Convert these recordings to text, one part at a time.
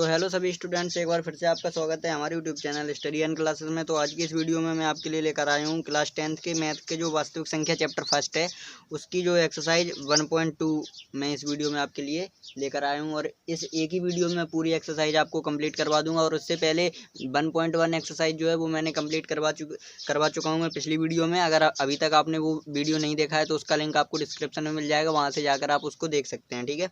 तो हेलो सभी स्टूडेंट्स, एक बार फिर से आपका स्वागत है हमारे YouTube channel study and classes में। तो आज की इस वीडियो में मैं आपके लिए लेकर आया हूँ क्लास 10th के मैथ के जो वास्तविक संख्या चैप्टर फर्स्ट है उसकी जो एक्सरसाइज 1.2 मैं इस वीडियो में आपके लिए लेकर आया हूँ। और इस एक ही वीडियो में पूरी एक्सरसाइज आपको कंप्लीट करवा दूंगा। और उससे पहले 1.1 एक्सरसाइज जो है वो मैंने कंप्लीट करवा चुका हूँ मैं पिछली वीडियो में। अगर अभी तक आपने वो वीडियो नहीं देखा है तो उसका लिंक आपको डिस्क्रिप्शन में मिल जाएगा, वहाँ से जाकर आप उसको देख सकते हैं। ठीक है,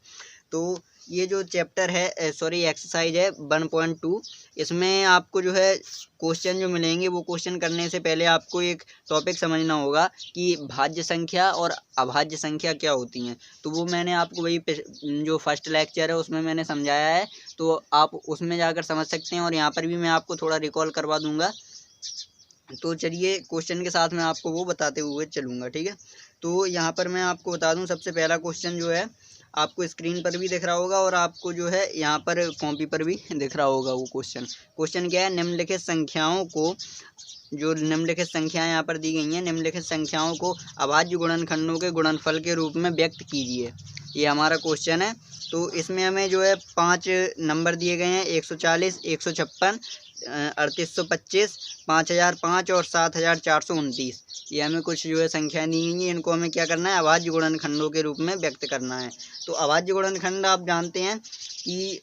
तो ये जो चैप्टर है एक्सरसाइज है 1.2, इसमें आपको जो है क्वेश्चन जो मिलेंगे वो क्वेश्चन करने से पहले आपको एक टॉपिक समझना होगा कि भाज्य संख्या और अभाज्य संख्या क्या होती हैं। तो वो मैंने आपको वही जो फर्स्ट लेक्चर है उसमें मैंने समझाया है, तो आप उसमें जाकर समझ सकते हैं। और यहाँ पर भी मैं आपको थोड़ा रिकॉल करवा दूंगा। तो चलिए क्वेश्चन के साथ मैं आपको वो बताते हुए चलूँगा। ठीक है, तो यहाँ पर मैं आपको बता दूँ, सबसे पहला क्वेश्चन जो है आपको स्क्रीन पर भी दिख रहा होगा और आपको जो है यहाँ पर कॉपी पर भी दिख रहा होगा। वो क्वेश्चन क्या है, निम्नलिखित संख्याओं को, जो निम्नलिखित संख्याएं यहाँ पर दी गई हैं, निम्नलिखित संख्याओं को अभाज्य गुणनखंडों के गुणनफल के रूप में व्यक्त कीजिए। ये हमारा क्वेश्चन है। तो इसमें हमें जो है 5 नंबर दिए गए हैं, 140, 156, 3825, 5005 और 7429। ये हमें कुछ जो है संख्या दी गई हैं, इनको हमें क्या करना है, अभाज्य गुणनखंडों के रूप में व्यक्त करना है। तो अभाज्य गुणनखंड आप जानते हैं कि,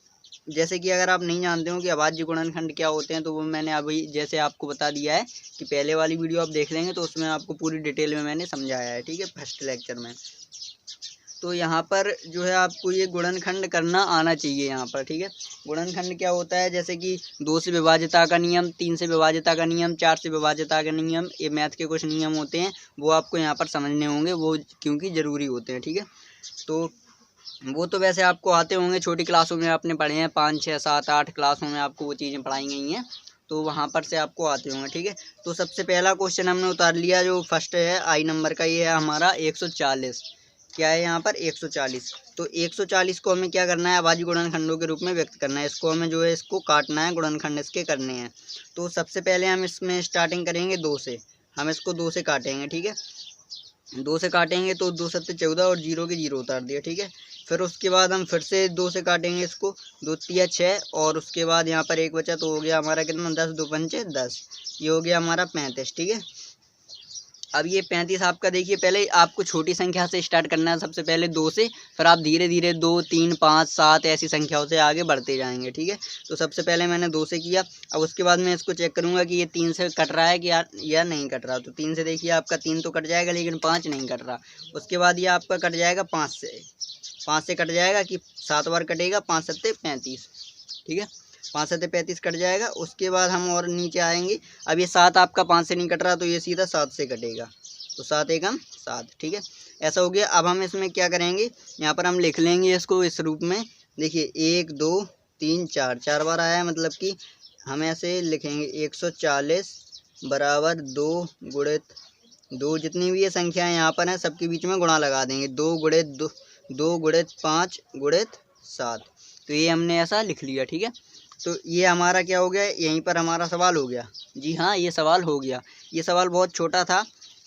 जैसे कि अगर आप नहीं जानते हो कि अभाज्य गुणनखंड क्या होते हैं तो वो मैंने अभी जैसे आपको बता दिया है कि पहले वाली वीडियो आप देख लेंगे तो उसमें आपको पूरी डिटेल में मैंने समझाया है। ठीक है, फर्स्ट लेक्चर में। तो यहाँ पर जो है आपको ये गुणनखंड करना आना चाहिए यहाँ पर। ठीक है, गुणनखंड क्या होता है, जैसे कि 2 से विभाज्यता का नियम, 3 से विभाज्यता का नियम, 4 से विभाज्यता का नियम, ये मैथ के कुछ नियम होते हैं, वो आपको यहाँ पर समझने होंगे, वो क्योंकि ज़रूरी होते हैं। ठीक है, तो वो तो वैसे आपको आते होंगे, छोटी क्लासों में आपने पढ़े हैं, 5, 6, 7, 8 क्लासों में आपको वो चीज़ें पढ़ाई गई हैं, तो वहाँ पर से आपको आते होंगे। ठीक है, तो सबसे पहला क्वेश्चन हमने उतार लिया, जो फर्स्ट है आई नंबर का, ये है हमारा 140। क्या है यहाँ पर 140। तो 140 को हमें क्या करना है, अभाज्य गुणनखंडों के रूप में व्यक्त करना है। इसको हमें जो है इसको काटना है, गुणनखंड इसके करने हैं। तो सबसे पहले हम इसमें स्टार्टिंग करेंगे 2 से, हम इसको 2 से काटेंगे। ठीक है, 2 से काटेंगे तो 2 7 14 और 0 के 0 उतार दिया। ठीक है, फिर उसके बाद हम फिर से 2 से काटेंगे इसको, 2 3 6 और उसके बाद यहाँ पर एक बचा, तो हो गया हमारा कितना, 10 2 5 10, ये हो गया हमारा 35। ठीक है, अब ये 35 आपका देखिए, पहले आपको छोटी संख्या से स्टार्ट करना है, सबसे पहले 2 से, फिर आप धीरे धीरे 2 3 5 7 ऐसी संख्याओं से आगे बढ़ते जाएंगे। ठीक है, तो सबसे पहले मैंने 2 से किया। अब उसके बाद मैं इसको चेक करूंगा कि ये 3 से कट रहा है कि या नहीं कट रहा। तो 3 से देखिए आपका 3 तो कट जाएगा, लेकिन 5 नहीं कट रहा। उसके बाद ये आपका कट जाएगा 5 से, 5 से कट जाएगा कि 7 बार कटेगा, 5 7 35। ठीक है, 5 7 35 कट जाएगा। उसके बाद हम और नीचे आएंगे, अब ये 7 आपका 5 से नहीं कट रहा, तो ये सीधा 7 से कटेगा, तो 7 एकम 7। ठीक है, ऐसा हो गया। अब हम इसमें क्या करेंगे, यहाँ पर हम लिख लेंगे इसको इस रूप में। देखिए 1 2 3 4, 4 बार आया है, मतलब कि हम ऐसे लिखेंगे 140 बराबर 2 गुणित 2, जितनी भी ये संख्याएं यहाँ पर हैं सबके बीच में गुणा लगा देंगे, 2 गुणित 2 गुणित 5 गुणित 7। तो ये हमने ऐसा लिख लिया। ठीक है, तो ये हमारा क्या हो गया, यहीं पर हमारा सवाल हो गया। जी हाँ, ये सवाल हो गया। ये सवाल बहुत छोटा था,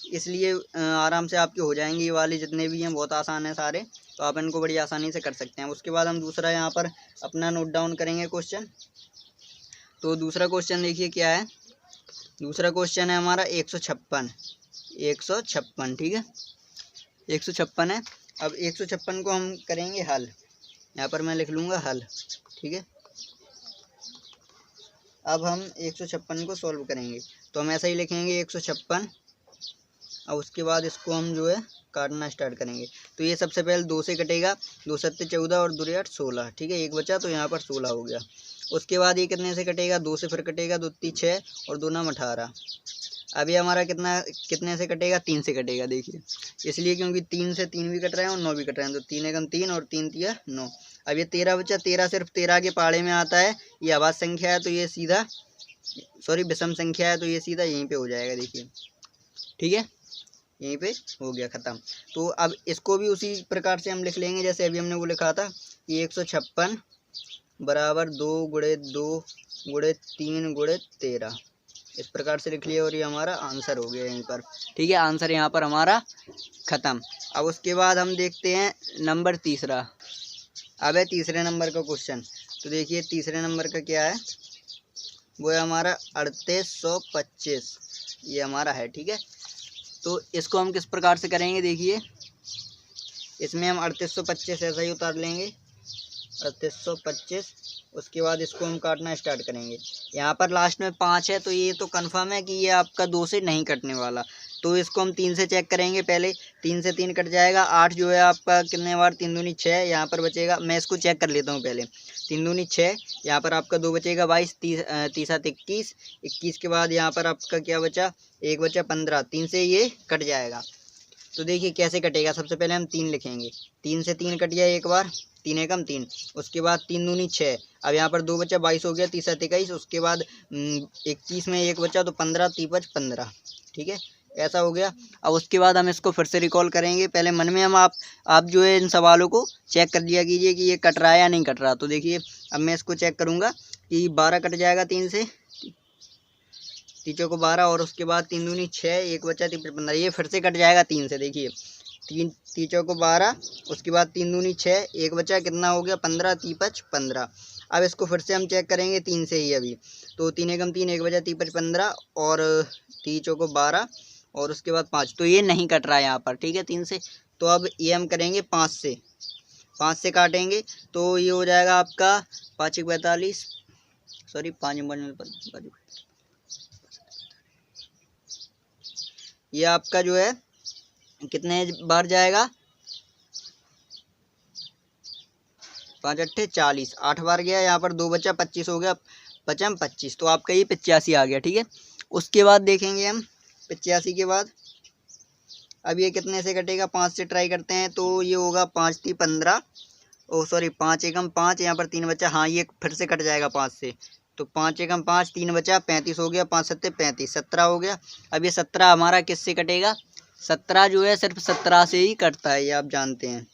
इसलिए आराम से आपके हो जाएंगे, ये वाले जितने भी हैं बहुत आसान है सारे, तो आप इनको बड़ी आसानी से कर सकते हैं। उसके बाद हम दूसरा यहाँ पर अपना नोट डाउन करेंगे क्वेश्चन। तो दूसरा क्वेश्चन देखिए क्या है, दूसरा क्वेश्चन है हमारा 156। 156, ठीक है, 156 है। अब 156 को हम करेंगे हल, यहाँ पर मैं लिख लूँगा हल। ठीक है, अब हम 156 को सॉल्व करेंगे, तो हम ऐसा ही लिखेंगे 156। अब उसके बाद इसको हम जो है काटना स्टार्ट करेंगे। तो ये सबसे पहले 2 से कटेगा, 2 7 14 और 2 8 16। ठीक है, एक बचा, तो यहाँ पर 16 हो गया। उसके बाद ये कितने से कटेगा, 2 से फिर कटेगा, 2 3 6 और 2 9 18। अभी हमारा कितने से कटेगा, 3 से कटेगा। देखिए, इसलिए क्योंकि 3 से 3 भी कट रहे हैं और 9 भी कट रहे हैं, तो 3 एकम 3 और 3 3 9। अब ये 13 बचा, 13 सिर्फ 13 के पाड़े में आता है, ये अभाज्य संख्या है, तो ये सीधा, सॉरी विषम संख्या है, तो ये सीधा यहीं पे हो जाएगा। देखिए, ठीक है, यहीं पे हो गया ख़त्म। तो अब इसको भी उसी प्रकार से हम लिख लेंगे जैसे अभी हमने वो लिखा था कि 156 बराबर 2 गुणित 2 गुणित 3 गुणित 13, इस प्रकार से लिख लिया और ये हमारा आंसर हो गया यहीं पर। ठीक है, आंसर यहाँ पर हमारा ख़त्म। अब उसके बाद हम देखते हैं नंबर तीसरा। अब है तीसरे नंबर का क्वेश्चन। तो देखिए तीसरे नंबर का क्या है, वो है हमारा 3825, ये हमारा है। ठीक है, तो इसको हम किस प्रकार से करेंगे, देखिए इसमें हम 3825 ऐसा ही उतार लेंगे, 3825। उसके बाद इसको हम काटना स्टार्ट करेंगे। यहाँ पर लास्ट में 5 है, तो ये तो कंफर्म है कि ये आपका 2 से नहीं कटने वाला, तो इसको हम 3 से चेक करेंगे। पहले 3 से 3 कट जाएगा, 8 जो है आपका कितने बार, 3 दूनी 6, यहाँ पर बचेगा, मैं इसको चेक कर लेता हूँ पहले। 3 दूनी 6, यहाँ पर आपका 2 बचेगा 22, 30 21, 21 के बाद यहाँ पर आपका क्या बचा, 1 बचा 15, 3 से ये कट जाएगा। तो देखिए कैसे कटेगा, सबसे पहले हम 3 लिखेंगे, 3 से 3 कट गया एक बार, 3 एकम 3, उसके बाद 3 दूनी 6, अब यहाँ पर 2 बचा 22 हो गया, 30 21, उसके बाद 21 में 1 बचा तो 15, 3 15। ठीक है, ऐसा हो गया। अब उसके बाद हम इसको फिर से रिकॉल करेंगे। पहले मन में हम आप जो है इन सवालों को चेक कर लिया कीजिए कि ये कट रहा है या नहीं कट रहा। तो देखिए अब मैं इसको चेक करूँगा कि 12 कट जाएगा 3 से, 3 को 12, और उसके बाद 3 दूनी 6, 1 बचा 3 15, ये फिर से कट जाएगा 3 से। देखिए 3 को 12, उसके बाद 3 दूनी 6, 1 बचा, कितना हो गया 15, 3 15। अब इसको फिर से हम चेक करेंगे 3 से ही अभी, तो 3 एकम 3, 1 बचा 3 15, और 3 को 12, और उसके बाद 5, तो ये नहीं कट रहा है यहाँ पर। ठीक है, 3 से। तो अब ये हम करेंगे 5 से, 5 से काटेंगे तो ये हो जाएगा आपका 5 1 45, सॉरी 5 ये आपका जो है कितने बार जाएगा, 5 अट्ठे 40, 8 बार गया, यहाँ पर 2 बचा 25 हो गया, 5 25, तो आपका ये 85 आ गया। ठीक है, उसके बाद देखेंगे हम 85 के बाद अब ये कितने से कटेगा, 5 से ट्राई करते हैं, तो ये होगा 5 3 15, ओ सॉरी 5 एकम 5, यहाँ पर 3 बचा, हाँ ये फिर से कट जाएगा 5 से, तो 5 एकम 5, 3 बचा 35 हो गया, 5 7 35, 17 हो गया। अब ये 17 हमारा किससे कटेगा, 17 जो है सिर्फ 17 से ही कटता है, ये आप जानते हैं,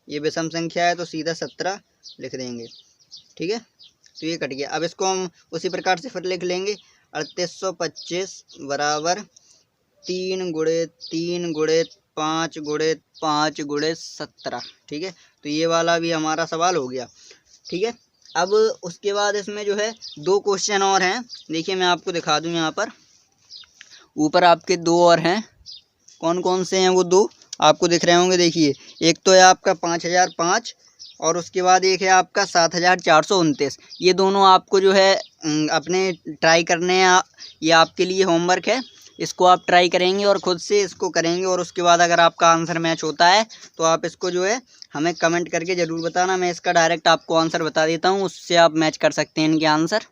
ये विषम संख्या है तो सीधा 17 लिख देंगे। ठीक है, तो ये कट गया। अब इसको हम उसी प्रकार से फिर लिख लेंगे, 3825 बराबर 3 गुणे 3 गुणे 5 गुणे 5 गुणे 17। ठीक है, तो ये वाला भी हमारा सवाल हो गया। ठीक है, अब उसके बाद इसमें जो है 2 क्वेश्चन और हैं, देखिए मैं आपको दिखा दूं, यहाँ पर ऊपर आपके 2 और हैं, कौन कौन से हैं वो 2 आपको दिख रहे होंगे। देखिए एक तो है आपका 5005, और उसके बाद एक है आपका 7429। ये दोनों आपको जो है अपने ट्राई करने हैं, ये आपके लिए होमवर्क है, इसको आप ट्राई करेंगे और ख़ुद से इसको करेंगे, और उसके बाद अगर आपका आंसर मैच होता है तो आप इसको जो है हमें कमेंट करके ज़रूर बताना, मैं इसका डायरेक्ट आपको आंसर बता देता हूँ, उससे आप मैच कर सकते हैं इनके आंसर।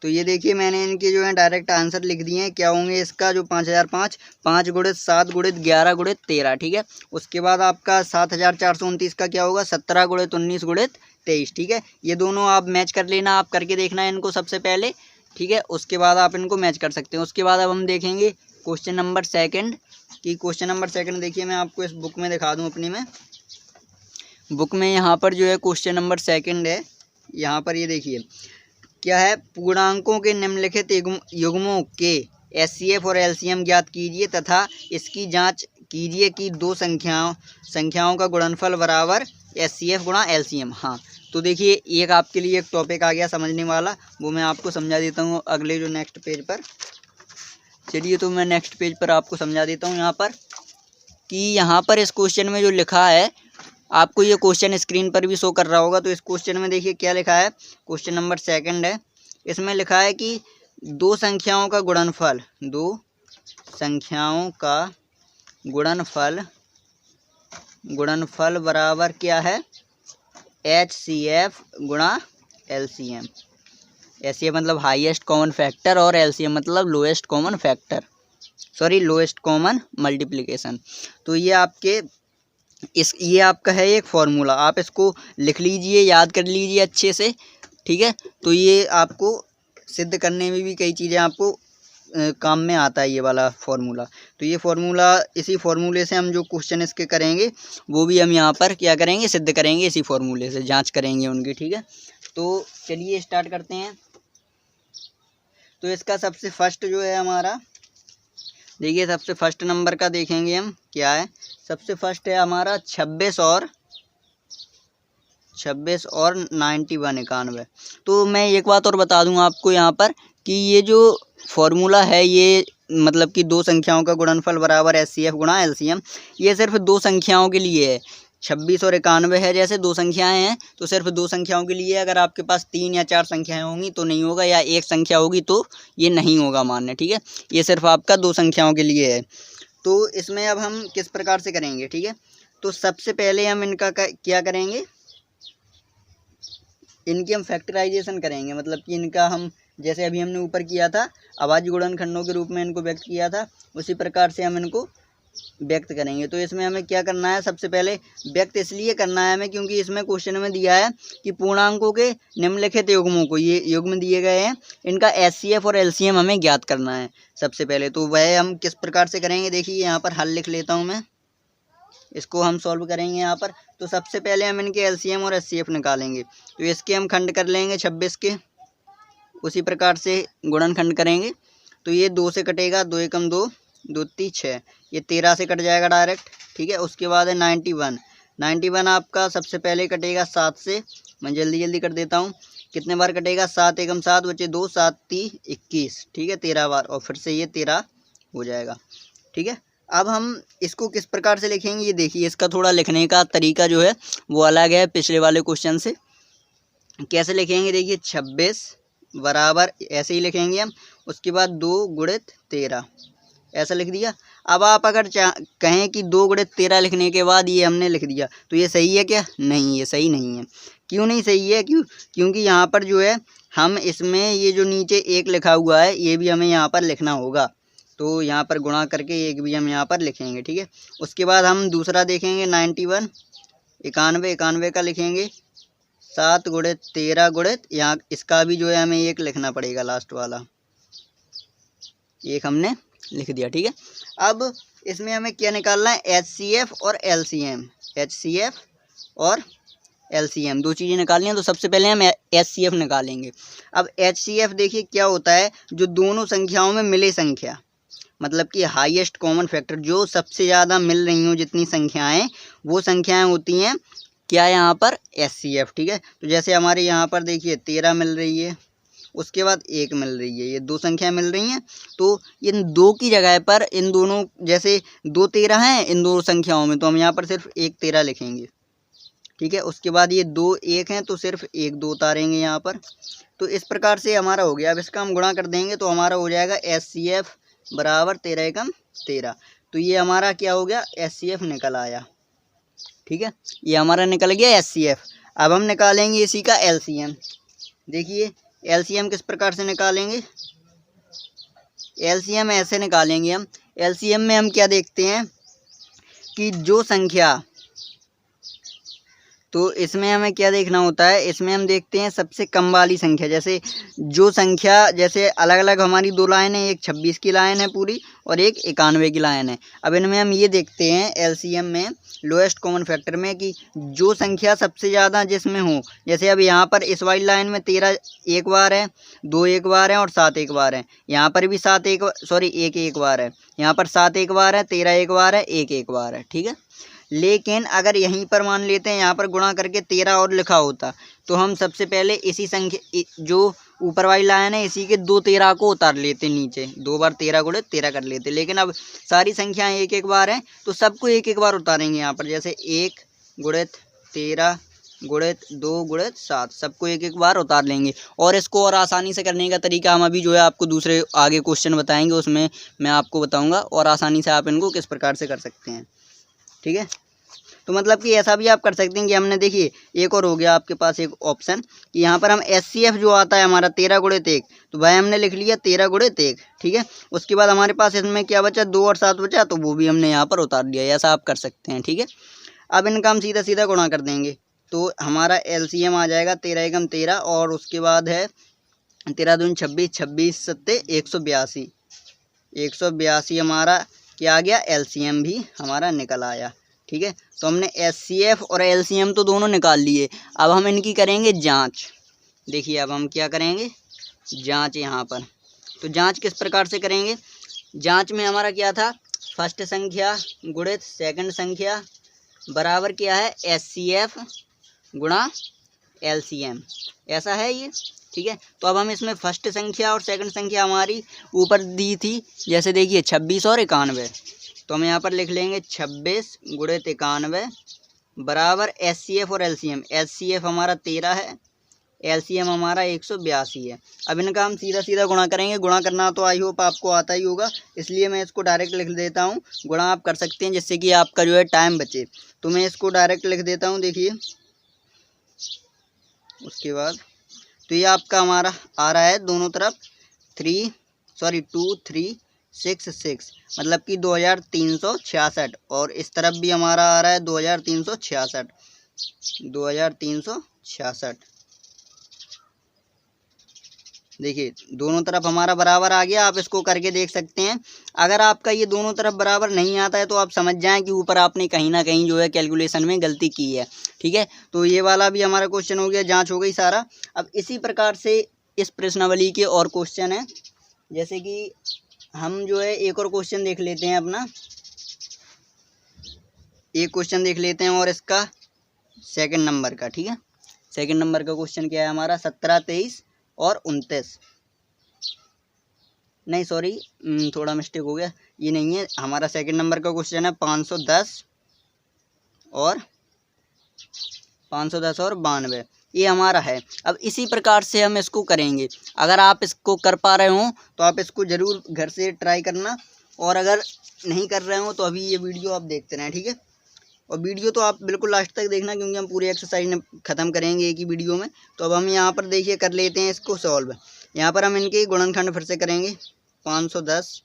तो ये देखिए मैंने इनके जो है डायरेक्ट आंसर लिख दिए हैं, क्या होंगे इसका जो 5005, 5 गुणे 7 गुणे 11 गुणे 13। ठीक है, उसके बाद आपका 7429 का क्या होगा, 17 गुणे 19 गुणे 23। ठीक है, ये दोनों आप मैच कर लेना, आप करके देखना है इनको सबसे पहले। ठीक है, उसके बाद आप इनको मैच कर सकते हैं। उसके बाद अब हम देखेंगे क्वेश्चन नंबर सेकंड की। क्वेश्चन नंबर सेकंड देखिए मैं आपको इस बुक में दिखा दूं, अपनी में बुक में यहाँ पर जो है क्वेश्चन नंबर सेकंड है, यहाँ पर ये देखिए क्या है, पूर्णांकों के निम्नलिखित युग्मों के एचसीएफ और एलसीएम ज्ञात कीजिए तथा इसकी जांच कीजिए कि 2 संख्याओं का गुणनफल बराबर एचसीएफ गुणा एलसीएम। हाँ, तो देखिए एक आपके लिए एक टॉपिक आ गया समझने वाला, वो मैं आपको समझा देता हूँ अगले जो नेक्स्ट पेज पर। चलिए तो मैं नेक्स्ट पेज पर आपको समझा देता हूँ, यहाँ पर कि यहाँ पर इस क्वेश्चन में जो लिखा है, आपको ये क्वेश्चन स्क्रीन पर भी शो कर रहा होगा। तो इस क्वेश्चन में देखिए क्या लिखा है, क्वेश्चन नंबर सेकंड है, इसमें लिखा है कि 2 संख्याओं का गुणनफल, 2 संख्याओं का गुणनफल बराबर क्या है, एचसीएफ गुणा एलसीएम। एचसीएफ मतलब हाईएस्ट कॉमन फैक्टर और एलसीएम मतलब lowest common factor, sorry lowest common multiplication. तो ये आपका है एक फॉर्मूला, आप इसको लिख लीजिए, याद कर लीजिए अच्छे से। ठीक है, तो ये आपको सिद्ध करने में भी कई चीज़ें आपको काम में आता है ये वाला फार्मूला। तो ये फार्मूला, इसी फार्मूले से हम जो क्वेश्चन इसके करेंगे वो भी हम यहाँ पर क्या करेंगे, सिद्ध करेंगे, इसी फार्मूले से जांच करेंगे उनकी। ठीक है, तो चलिए स्टार्ट करते हैं। तो इसका सबसे फर्स्ट जो है हमारा, देखिए सबसे फर्स्ट नंबर का देखेंगे हम क्या है। सबसे फर्स्ट है हमारा 26 और 26 और 91 91। तो मैं एक बात और बता दूं आपको यहाँ पर कि ये जो फॉर्मूला है ये मतलब कि दो संख्याओं का गुणनफल बराबर HCF गुणा LCM, ये सिर्फ दो संख्याओं के लिए है। 26 और 91 है, जैसे दो संख्याएं हैं तो सिर्फ दो संख्याओं के लिए। अगर आपके पास 3 या 4 संख्याएं होंगी तो नहीं होगा, या एक संख्या होगी तो ये नहीं होगा मान्य, ठीक है। ये सिर्फ आपका दो संख्याओं के लिए है। तो इसमें अब हम किस प्रकार से करेंगे, ठीक है। तो सबसे पहले हम इनका क्या करेंगे, इनकी हम फैक्टराइजेशन करेंगे, मतलब कि इनका हम जैसे अभी हमने ऊपर किया था अभाज्य गुणनखंडों के रूप में इनको व्यक्त किया था, उसी प्रकार से हम इनको व्यक्त करेंगे। तो इसमें हमें क्या करना है, सबसे पहले व्यक्त इसलिए करना है हमें क्योंकि इसमें क्वेश्चन में दिया है कि पूर्णांकों के निम्नलिखित युग्मों को, ये युग्म दिए गए हैं, इनका HCF और LCM हमें ज्ञात करना है सबसे पहले। तो वह हम किस प्रकार से करेंगे, देखिए यहाँ पर हल लिख लेता हूँ मैं, इसको हम सॉल्व करेंगे यहाँ पर। तो सबसे पहले हम इनके LCM और HCF निकालेंगे। तो इसके हम खंड कर लेंगे 26 के, उसी प्रकार से गुणनखंड करेंगे। तो ये 2 से कटेगा, 2 एकम 2, 2 3 6, ये 13 से कट जाएगा डायरेक्ट, ठीक है। उसके बाद है 91 आपका सबसे पहले कटेगा 7 से, मैं जल्दी जल्दी कर देता हूँ। कितने बार कटेगा, 7 एकम 7 बचे 2, 7 3 21, ठीक है, 13 बार, और फिर से ये 13 हो जाएगा, ठीक है। अब हम इसको किस प्रकार से लिखेंगे, ये देखिए इसका थोड़ा लिखने का तरीका जो है वो अलग है पिछले वाले क्वेश्चन से। कैसे लिखेंगे, देखिए 26 बराबर ऐसे ही लिखेंगे हम, उसके बाद 2 गुणित 13 ऐसा लिख दिया। अब आप अगर कहें कि 2 गुणित 13 लिखने के बाद ये हमने लिख दिया तो ये सही है क्या, नहीं, ये सही नहीं है। क्यों नहीं सही है, क्योंकि यहाँ पर जो है हम इसमें ये जो नीचे 1 लिखा हुआ है ये भी हमें यहाँ पर लिखना होगा। तो यहाँ पर गुणा करके 1 भी हम यहाँ पर लिखेंगे, ठीक है। उसके बाद हम दूसरा देखेंगे 91 91 का लिखेंगे 7 गुणित 13 गुणित, यहाँ इसका भी जो है हमें 1 लिखना पड़ेगा, लास्ट वाला 1 हमने लिख दिया, ठीक है। अब इसमें हमें क्या निकालना है, HCF और LCM, HCF और LCM दो चीज़ें निकालनी है। तो सबसे पहले हम HCF निकालेंगे। अब HCF देखिए क्या होता है, जो दोनों संख्याओं में मिले संख्या, मतलब कि हाईएस्ट कॉमन फैक्टर, जो सबसे ज़्यादा मिल रही हो जितनी संख्याएं, वो संख्याएं होती हैं क्या यहाँ पर HCF, ठीक है। तो जैसे हमारे यहाँ पर देखिए 13 मिल रही है, उसके बाद 1 मिल रही है, ये दो संख्या मिल रही हैं। तो इन दो की जगह पर इन दोनों, जैसे 2 13 हैं इन दो संख्याओं में, तो हम यहाँ पर सिर्फ 1 13 लिखेंगे, ठीक है। उसके बाद ये 2 1 हैं तो सिर्फ 1 2 उतारेंगे यहाँ पर। तो इस प्रकार से हमारा हो गया। अब इसका हम गुणा कर देंगे तो हमारा हो जाएगा HCF बराबर 13 एकम 13। तो ये हमारा क्या हो गया, HCF निकल आया, ठीक है, ये हमारा निकल गया HCF। अब हम निकालेंगे इसी का LCM। देखिए LCM किस प्रकार से निकालेंगे, LCM ऐसे निकालेंगे हम। LCM में हम क्या देखते हैं कि जो संख्या, तो इसमें हमें क्या देखना होता है, इसमें हम देखते हैं सबसे कम वाली संख्या। जैसे जो संख्या, जैसे अलग अलग हमारी दो लाइन है, एक 26 की लाइन है पूरी और एक 91 की लाइन है। अब इनमें हम ये देखते हैं LCM में, लोएस्ट कॉमन फैक्टर में, कि जो संख्या सबसे ज़्यादा जिसमें हो, जैसे अब यहाँ पर इस वाली लाइन में 13 एक बार है, 2 एक बार है और 7 एक बार है। यहाँ पर भी 1 एक बार है, यहाँ पर 7 एक बार है, 13 एक बार है, 1 एक बार है, ठीक है। लेकिन अगर यहीं पर मान लेते हैं यहाँ पर गुणा करके 13 और लिखा होता, तो हम सबसे पहले इसी संख्या, जो ऊपर वाली लाइन है, इसी के 2 13 को उतार लेते नीचे, 2 बार 13 गुणित 13 कर लेते। लेकिन अब सारी संख्याएं 1 एक बार हैं तो सबको 1 एक बार उतारेंगे यहाँ पर। जैसे 1 गुणित 13 गुणित 2 गुणित 7, सबको 1 एक बार उतार लेंगे। और इसको और आसानी से करने का तरीका हम अभी जो है आपको दूसरे आगे क्वेश्चन बताएंगे, उसमें मैं आपको बताऊँगा और आसानी से आप इनको किस प्रकार से कर सकते हैं, ठीक है। तो मतलब कि ऐसा भी आप कर सकते हैं कि हमने, देखिए एक और हो गया आपके पास एक ऑप्शन कि यहाँ पर हम HCF जो आता है हमारा 13 गुणित 1, तो वह हमने लिख लिया 13 गुणित 1, ठीक है। उसके बाद हमारे पास इसमें क्या बचा, 2 और 7 बचा, तो वो भी हमने यहाँ पर उतार दिया। ऐसा आप कर सकते हैं, ठीक है। अब इनका हम सीधा सीधा गुणा कर देंगे तो हमारा LCM आ जाएगा 13 एकम 13, और उसके बाद है 13 दूनी 26, 26 सत्ते 182, 182 हमारा क्या आ गया, LCM भी हमारा निकल आया, ठीक है। तो हमने HCF और LCM तो दोनों निकाल लिए। अब हम इनकी करेंगे जांच। देखिए अब हम क्या करेंगे, जांच यहाँ पर। तो जांच किस प्रकार से करेंगे, जांच में हमारा क्या था, फर्स्ट संख्या गुणित सेकंड संख्या बराबर क्या है, HCF गुणा LCM, ऐसा है ये। ठीक है, तो अब हम इसमें फर्स्ट संख्या और सेकंड संख्या हमारी ऊपर दी थी, जैसे देखिए 26 और 91, तो हम यहाँ पर लिख लेंगे 26 गुणित 91 बराबर SCF और LCM। SCF हमारा 13 है, LCM हमारा 182 है। अब इनका हम सीधा सीधा गुणा करेंगे। गुणा करना तो आई होप आपको आता ही होगा, इसलिए मैं इसको डायरेक्ट लिख देता हूँ। गुणा आप कर सकते हैं जिससे कि आपका जो है टाइम बचे, तो मैं इसको डायरेक्ट लिख देता हूँ। देखिए उसके बाद तो ये आपका हमारा आ रहा है दोनों तरफ 2366, मतलब कि 2366, और इस तरफ भी हमारा आ रहा है 2366। देखिए दोनों तरफ हमारा बराबर आ गया। आप इसको करके देख सकते हैं। अगर आपका ये दोनों तरफ बराबर नहीं आता है तो आप समझ जाएं कि ऊपर आपने कहीं ना कहीं जो है कैलकुलेशन में गलती की है। ठीक है, तो ये वाला भी हमारा क्वेश्चन हो गया, जांच हो गई सारा। अब इसी प्रकार से इस प्रश्नावली के और क्वेश्चन है, जैसे कि हम जो है एक और क्वेश्चन देख लेते हैं अपना। एक क्वेश्चन देख लेते हैं और इसका सेकंड नंबर का। ठीक है, सेकंड नंबर का क्वेश्चन क्या है हमारा? 17, 23 और 29, नहीं सॉरी थोड़ा मिस्टेक हो गया, ये नहीं है हमारा। सेकंड नंबर का क्वेश्चन है 510 और 92, ये हमारा है। अब इसी प्रकार से हम इसको करेंगे। अगर आप इसको कर पा रहे हो तो आप इसको ज़रूर घर से ट्राई करना, और अगर नहीं कर रहे हो तो अभी ये वीडियो आप देखते रहें। ठीक है, और वीडियो तो आप बिल्कुल लास्ट तक देखना, क्योंकि हम पूरी एक्सरसाइज ख़त्म करेंगे एक ही वीडियो में। तो अब हम यहाँ पर देखिए कर लेते हैं इसको सॉल्व। यहाँ पर हम इनके गुणनखंड फिर से करेंगे। 510,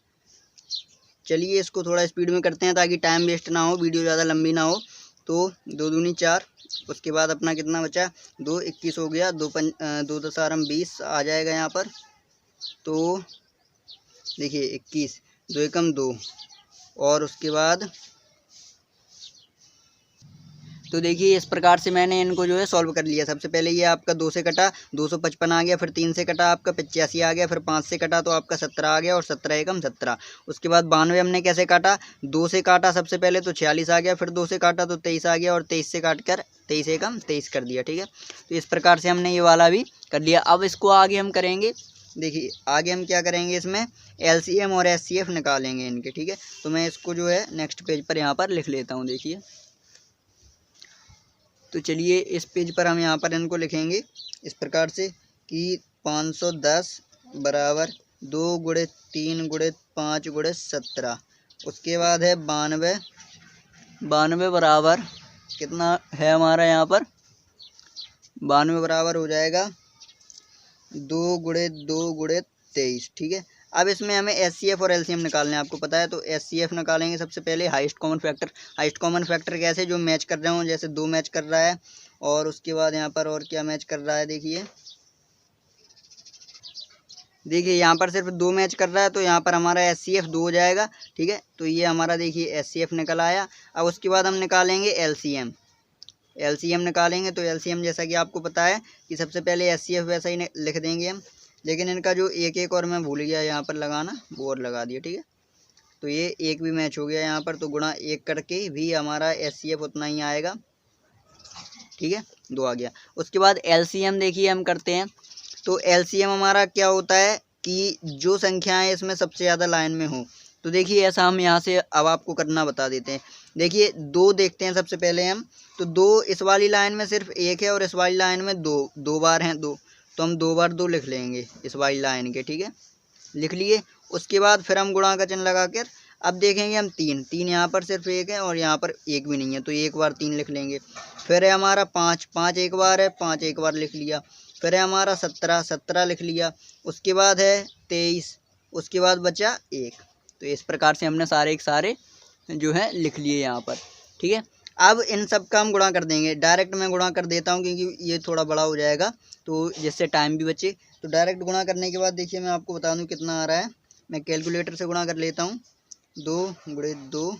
चलिए इसको थोड़ा स्पीड में करते हैं ताकि टाइम वेस्ट ना हो, वीडियो ज़्यादा लंबी ना हो। तो 2 दूनी 4, उसके बाद अपना कितना बचा? 2, 21 हो गया। 2 दसारम 20 आ जाएगा यहाँ पर। तो देखिए 21, 2 एकम 2, और उसके बाद तो देखिए इस प्रकार से मैंने इनको जो है सॉल्व कर लिया। सबसे पहले ये आपका 2 से कटा 255 आ गया, फिर 3 से कटा आपका 85 आ गया, फिर 5 से कटा तो आपका 17 आ गया, और 17 एकम 17। उसके बाद 92 हमने कैसे काटा? 2 से काटा सबसे पहले तो 46 आ गया, फिर 2 से काटा तो 23 आ गया, और 23 से काट कर 23 एकम 23 कर दिया। ठीक है, तो इस प्रकार से हमने ये वाला भी कर लिया। अब इसको आगे हम करेंगे। देखिए आगे हम क्या करेंगे, इसमें LCM और SCF निकालेंगे इनके। ठीक है, तो मैं इसको जो है नेक्स्ट पेज पर यहाँ पर लिख लेता हूँ। देखिए तो चलिए इस पेज पर हम यहाँ पर इनको लिखेंगे इस प्रकार से कि 510 बराबर 2 गुणित 3 गुणित 5 गुणित 17। उसके बाद है 92, 92 बराबर कितना है हमारा यहाँ पर? 92 बराबर हो जाएगा 2 गुणित 2 गुणित 23। ठीक है, अब इसमें हमें SCF और LCM निकालने हैं, आपको पता है। तो SCF निकालेंगे सबसे पहले, highest common factor. Highest common factor कैसे? जो मैच कर रहे हो, जैसे 2 मैच कर रहा है, और उसके बाद यहाँ पर और क्या मैच कर रहा है? देखिए यहाँ पर सिर्फ 2 मैच कर रहा है, तो यहाँ पर हमारा SCF 2 हो जाएगा। ठीक है, तो ये हमारा देखिए SCF निकल आया। अब उसके बाद हम निकालेंगे LCM। LCM निकालेंगे तो LCM जैसा कि आपको पता है कि सबसे पहले SCF वैसा ही लिख देंगे हम, लेकिन इनका जो एक और मैं भूल गया यहाँ पर लगाना, वो और लगा दिया। ठीक है, तो ये एक भी मैच हो गया यहाँ पर, तो गुणा 1 करके भी हमारा SCF उतना ही आएगा। ठीक है, 2 आ गया। उसके बाद LCM देखिए हम करते हैं। तो LCM हमारा क्या होता है कि जो संख्याएं इसमें सबसे ज़्यादा लाइन में हो। तो देखिए ऐसा हम यहाँ से अब आपको करना बता देते हैं। देखिए 2 देखते हैं सबसे पहले हम। तो 2 इस वाली लाइन में सिर्फ 1 है, और इस वाली लाइन में 2 बार हैं 2, तो हम 2 बार 2 लिख लेंगे इस वाली लाइन के। ठीक है, लिख लिए। उसके बाद फिर हम गुणा का चिन्ह लगा कर अब देखेंगे हम 3 यहाँ पर सिर्फ 1 है, और यहाँ पर 1 भी नहीं है, तो एक बार 3 लिख लेंगे। फिर है हमारा 5 एक बार है, 5 एक बार लिख लिया। फिर है हमारा 17 लिख लिया। उसके बाद है 23, उसके बाद बचा 1। तो इस प्रकार से हमने सारे एक सारे जो है लिख लिए यहाँ पर। ठीक है, अब इन सब का हम गुणा कर देंगे। डायरेक्ट मैं गुणा कर देता हूँ क्योंकि ये थोड़ा बड़ा हो जाएगा, तो जिससे टाइम भी बचे। तो डायरेक्ट गुणा करने के बाद देखिए मैं आपको बता दूँ कितना आ रहा है। मैं कैलकुलेटर से गुणा कर लेता हूँ। 2 गुणित 2,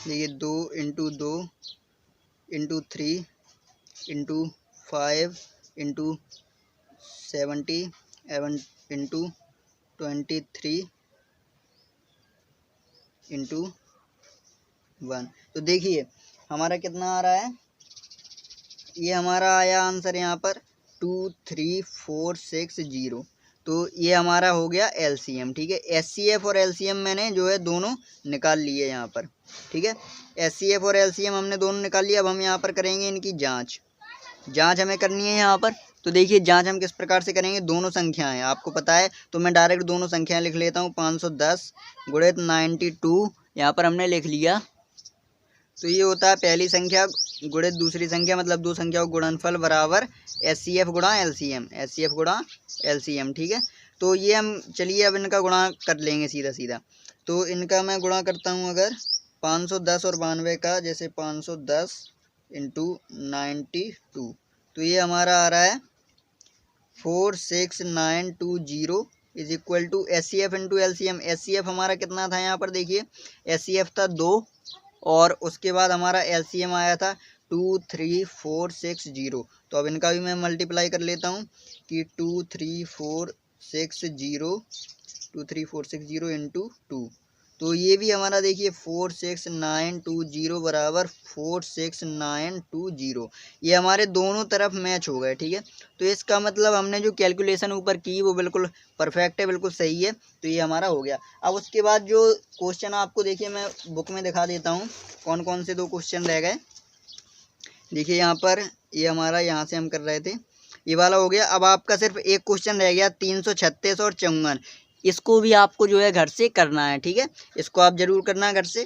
देखिए 2 into 2 into 3 into 5 into 70 into 23 into 1। तो देखिए हमारा कितना आ रहा है? ये हमारा आया आंसर यहाँ पर 23460। तो ये हमारा हो गया एलसीएम। ठीक है, एचसीएफ और एलसीएम मैंने जो है दोनों निकाल लिए यहाँ पर। ठीक है, एचसीएफ और एलसीएम हमने दोनों निकाल लिया। अब हम यहाँ पर करेंगे इनकी जांच हमें करनी है यहाँ पर। तो देखिए जांच हम किस प्रकार से करेंगे, दोनों संख्याएं आपको पता है तो मैं डायरेक्ट दोनों संख्याएं लिख लेता हूँ। 510 गुणित 92 यहाँ पर हमने लिख लिया। तो ये होता है पहली संख्या गुणित दूसरी संख्या, मतलब दो संख्याओं का गुणनफल बराबर एचसीएफ गुणा एलसीएम, एचसीएफ गुणा एलसीएम। ठीक है, तो ये हम चलिए अब इनका गुणा कर लेंगे सीधा सीधा। तो इनका मैं गुणा करता हूँ अगर 510 और 92 का, जैसे 510 इंटू 92, तो ये हमारा आ रहा है 46920 is equal to HCF into LCM. HCF हमारा कितना था यहाँ पर देखिए, एचसीएफ था 2 और उसके बाद हमारा एलसीएम आया था 23460। तो अब इनका भी मैं मल्टीप्लाई कर लेता हूँ कि 23460 इंटू 2। तो ये भी हमारा देखिए 46920 बराबर 46920, ये हमारे दोनों तरफ मैच हो गए। ठीक है, तो इसका मतलब हमने जो कैलकुलेशन ऊपर की वो बिल्कुल परफेक्ट है, बिल्कुल सही है। तो ये हमारा हो गया। अब उसके बाद जो क्वेश्चन आपको देखिए मैं बुक में दिखा देता हूँ कौन कौन से दो क्वेश्चन रह गए। देखिए यहाँ पर ये हमारा यहाँ से हम कर रहे थे, ये वाला हो गया। अब आपका सिर्फ एक क्वेश्चन रह गया 336 और 54। इसको भी आपको जो है घर से करना है। ठीक है, इसको आप जरूर करना घर से।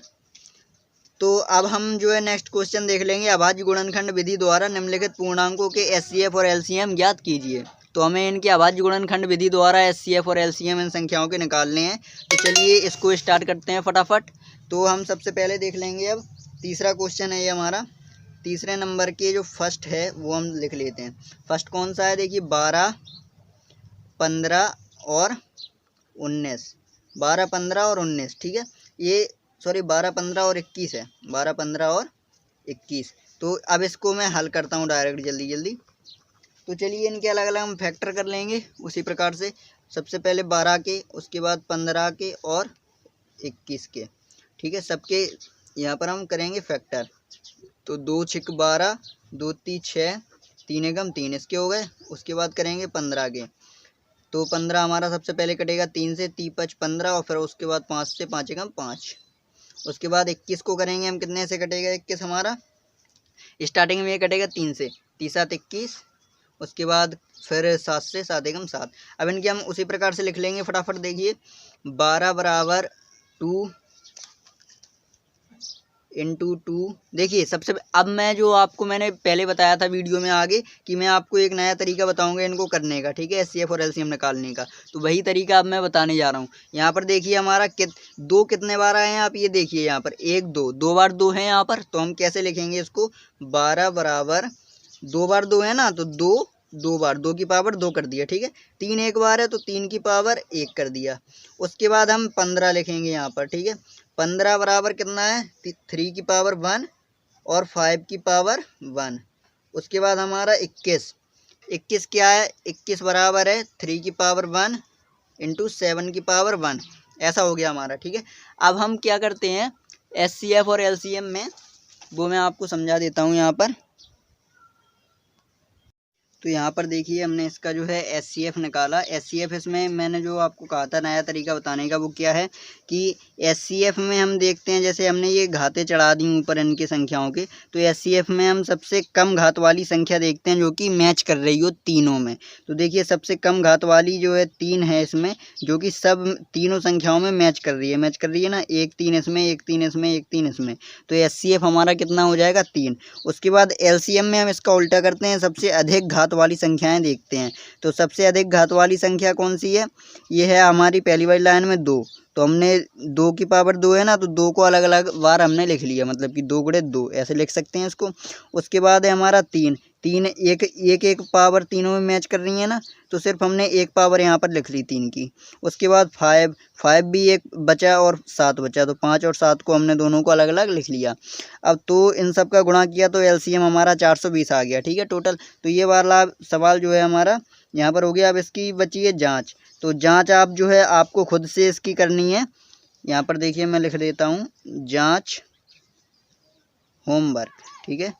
तो अब हम जो है नेक्स्ट क्वेश्चन देख लेंगे। अभाज्य गुणनखंड विधि द्वारा निम्नलिखित पूर्णांकों के एचसीएफ और एलसीएम ज्ञात कीजिए। तो हमें इनके अभाज्य गुणनखंड विधि द्वारा एचसीएफ और एलसीएम इन संख्याओं के निकालने हैं। तो चलिए इसको स्टार्ट करते हैं फटाफट। तो हम सबसे पहले देख लेंगे, अब तीसरा क्वेश्चन है ये हमारा। तीसरे नंबर के जो फर्स्ट है वो हम लिख लेते हैं। फर्स्ट कौन सा है देखिए, 12, 15 और 19, 12, 15 और 19। ठीक है, ये सॉरी 12, 15 और 21 है, 12, 15 और 21। तो अब इसको मैं हल करता हूँ डायरेक्ट जल्दी जल्दी। तो चलिए इनके अलग अलग हम फैक्टर कर लेंगे उसी प्रकार से। सबसे पहले 12 के, उसके बाद 15 के और 21 के। ठीक है, सबके यहाँ पर हम करेंगे फैक्टर। तो 2 छिक 12, 2 ती 6, 3 एकम 3 इसके हो गए। उसके बाद करेंगे 15 के। तो 15 हमारा सबसे पहले कटेगा 3 से, 3 5 15 और फिर उसके बाद 5 से, 5 एकम 5। उसके बाद 21 को करेंगे हम, कितने से कटेगा 21 हमारा, स्टार्टिंग में ये कटेगा 3 से, 3 7 21। उसके बाद फिर 7 से, 7 एकम 7। अब इनके हम उसी प्रकार से लिख लेंगे फटाफट। देखिए 12 बराबर 2 इंटू 2। देखिए सबसे अब मैं जो आपको मैंने पहले बताया था वीडियो में आगे कि मैं आपको एक नया तरीका बताऊंगा इनको करने का। ठीक है, एचसीएफ और एलसीएम निकालने का। तो वही तरीका अब मैं बताने जा रहा हूँ। यहाँ पर देखिए हमारा दो कितने बार आए हैं, आप ये देखिए यहाँ पर 1 2, 2 बार 2 है यहाँ पर। तो हम कैसे लिखेंगे इसको, 12 बराबर 2 बार 2 है ना, तो 2 बार 2 की पावर 2 कर दिया। ठीक है, 3 एक बार है तो 3 की पावर 1 कर दिया। उसके बाद हम 15 लिखेंगे यहाँ पर। ठीक है, 15 बराबर कितना है, 3 की पावर 1 और 5 की पावर 1। उसके बाद हमारा 21 क्या है, 21 बराबर है 3 की पावर 1 इंटू 7 की पावर 1। ऐसा हो गया हमारा। ठीक है, अब हम क्या करते हैं एचसीएफ और एलसीएम में, वो मैं आपको समझा देता हूँ यहाँ पर। तो यहाँ पर देखिए हमने इसका जो है एचसीएफ निकाला। एचसीएफ इसमें मैंने जो आपको कहा था नया तरीका बताने का, वो क्या है कि एचसीएफ में हम देखते हैं, जैसे हमने ये घातें चढ़ा दी ऊपर इनकी संख्याओं के, तो एचसीएफ में हम सबसे कम घात वाली संख्या देखते हैं जो कि मैच कर रही हो तीनों में। तो देखिए सबसे कम घात वाली जो है 3 है इसमें, जो कि सब तीनों संख्याओं में मैच कर रही है ना, 1 3 इसमें, 1 3 इसमें, 1 3 इसमें। तो एचसीएफ हमारा कितना हो जाएगा, 3। उसके बाद एलसीएम में हम इसका उल्टा करते हैं, सबसे अधिक घात वाली संख्याएं देखते हैं। तो सबसे अधिक घात वाली संख्या कौन सी है, ये है हमारी पहली वाली लाइन में 2। तो हमने 2 की पावर 2 है ना, तो 2 को अलग अलग बार हमने लिख लिया, मतलब कि 2 गुणे 2 ऐसे लिख सकते हैं इसको। उसके बाद है हमारा 3 एक पावर तीनों में मैच कर रही है ना, तो सिर्फ हमने एक पावर यहाँ पर लिख ली 3 की। उसके बाद 5 भी एक बचा और 7 बचा, तो 5 और 7 को हमने दोनों को अलग अलग लिख लिया। अब तो इन सब का गुणा किया तो एलसीएम हमारा 420 आ गया। ठीक है, टोटल। तो ये वाला सवाल जो है हमारा यहाँ पर हो गया। अब इसकी बची है जाँच। तो जाँच आप जो है आपको खुद से इसकी करनी है। यहाँ पर देखिए मैं लिख देता हूँ, जाँच होमवर्क। ठीक है,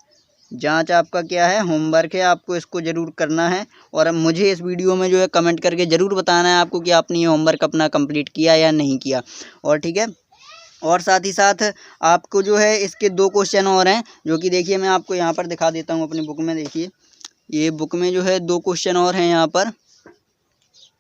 जांच आपका क्या है, होमवर्क है, आपको इसको ज़रूर करना है। और अब मुझे इस वीडियो में जो है कमेंट करके ज़रूर बताना है आपको कि आपने ये होमवर्क अपना कंप्लीट किया या नहीं किया। और ठीक है, और साथ ही साथ आपको जो है इसके 2 क्वेश्चन और हैं, जो कि देखिए मैं आपको यहाँ पर दिखा देता हूँ अपनी बुक में। देखिए ये बुक में जो है 2 क्वेश्चन और हैं, यहाँ पर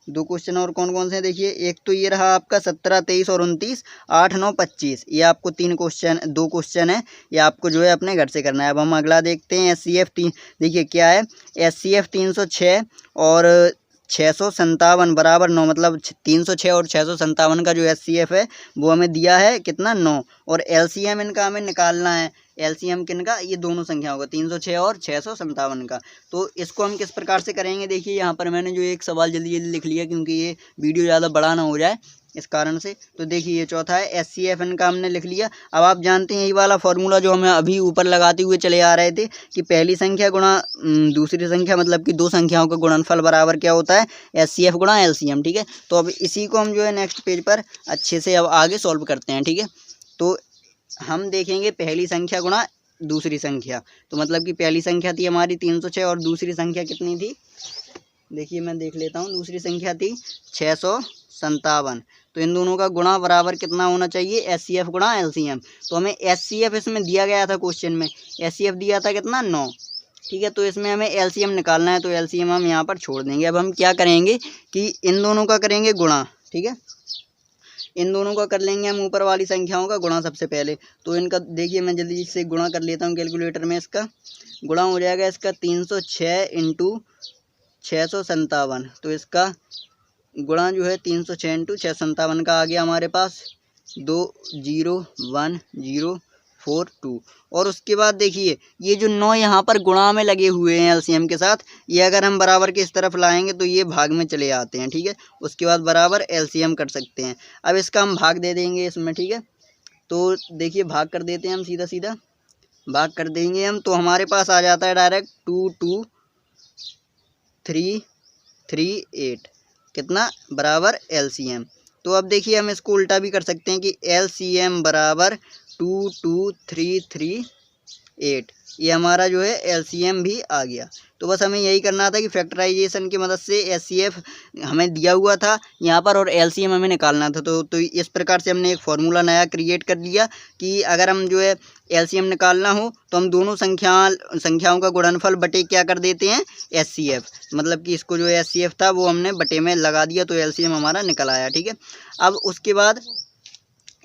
2 क्वेश्चन और कौन कौन से हैं देखिए। एक तो ये रहा आपका 17, 23 और 29, 8, 9, 25। ये आपको 2 क्वेश्चन है, ये आपको जो है अपने घर से करना है। अब हम अगला देखते हैं SCF 3। देखिए क्या है, SCF 306 और 657 बराबर 9, मतलब 306 और 657 का जो SCF है वो हमें दिया है कितना, 9। और LCM इनका हमें निकालना है। LCM किनका, ये दोनों संख्याओं का, 306 और 657 का। तो इसको हम किस प्रकार से करेंगे, देखिए यहाँ पर मैंने जो एक सवाल जल्दी जल्दी लिख लिया, क्योंकि ये वीडियो ज़्यादा बड़ा ना हो जाए इस कारण से। तो देखिए ये चौथा है, SCF इनका हमने लिख लिया। अब आप जानते हैं यही वाला फॉर्मूला जो हमें अभी ऊपर लगाते हुए चले आ रहे थे कि पहली संख्या गुणा दूसरी संख्या, मतलब कि 2 संख्याओं का गुणनफल बराबर क्या होता है, SCF गुणा LCM। ठीक है, तो अब इसी को हम जो है नेक्स्ट पेज पर अच्छे से अब आगे सॉल्व करते हैं। ठीक है, तो हम देखेंगे पहली संख्या गुणा दूसरी संख्या। तो मतलब कि पहली संख्या थी हमारी 306 और दूसरी संख्या कितनी थी, देखिए मैं देख लेता हूँ। दूसरी संख्या थी 657। तो इन दोनों का गुणा बराबर कितना होना चाहिए, SCF गुणा LCM। तो हमें SCF इसमें दिया गया था क्वेश्चन में, SCF दिया था कितना, 9। ठीक है, तो इसमें हमें LCM निकालना है, तो LCM हम यहाँ पर छोड़ देंगे। अब हम क्या करेंगे कि इन दोनों का करेंगे गुणा। ठीक है, इन दोनों का कर लेंगे हम ऊपर वाली संख्याओं का गुणा सबसे पहले। तो इनका देखिए मैं जल्दी से गुणा कर लेता हूँ कैलकुलेटर में। इसका गुणा हो जाएगा, इसका 306 इंटू 657। तो इसका गुणा जो है 306 इंटू 657 का आ गया हमारे पास 201,042। और उसके बाद देखिए ये जो 9 यहाँ पर गुणा में लगे हुए हैं LCM के साथ, ये अगर हम बराबर के इस तरफ लाएंगे तो ये भाग में चले आते हैं। ठीक है, उसके बाद बराबर LCM कर सकते हैं। अब इसका हम भाग दे देंगे इसमें। ठीक है, तो देखिए भाग कर देते हैं हम, सीधा सीधा भाग कर देंगे हम, तो हमारे पास आ जाता है डायरेक्ट 22338 कितना बराबर LCM। तो अब देखिए हम इसको उल्टा भी कर सकते हैं कि LCM बराबर 22338, ये हमारा जो है LCM भी आ गया। तो बस हमें यही करना था कि फैक्टराइजेशन की मदद से SCF हमें दिया हुआ था यहाँ पर और LCM हमें निकालना था। तो इस प्रकार से हमने एक फार्मूला नया क्रिएट कर लिया कि अगर हम जो है LCM निकालना हो तो हम दोनों संख्याओं का गुणनफल बटे क्या कर देते हैं, SCF। मतलब कि इसको जो SCF था वो हमने बटे में लगा दिया, तो LCM हमारा निकल आया। ठीक है, अब उसके बाद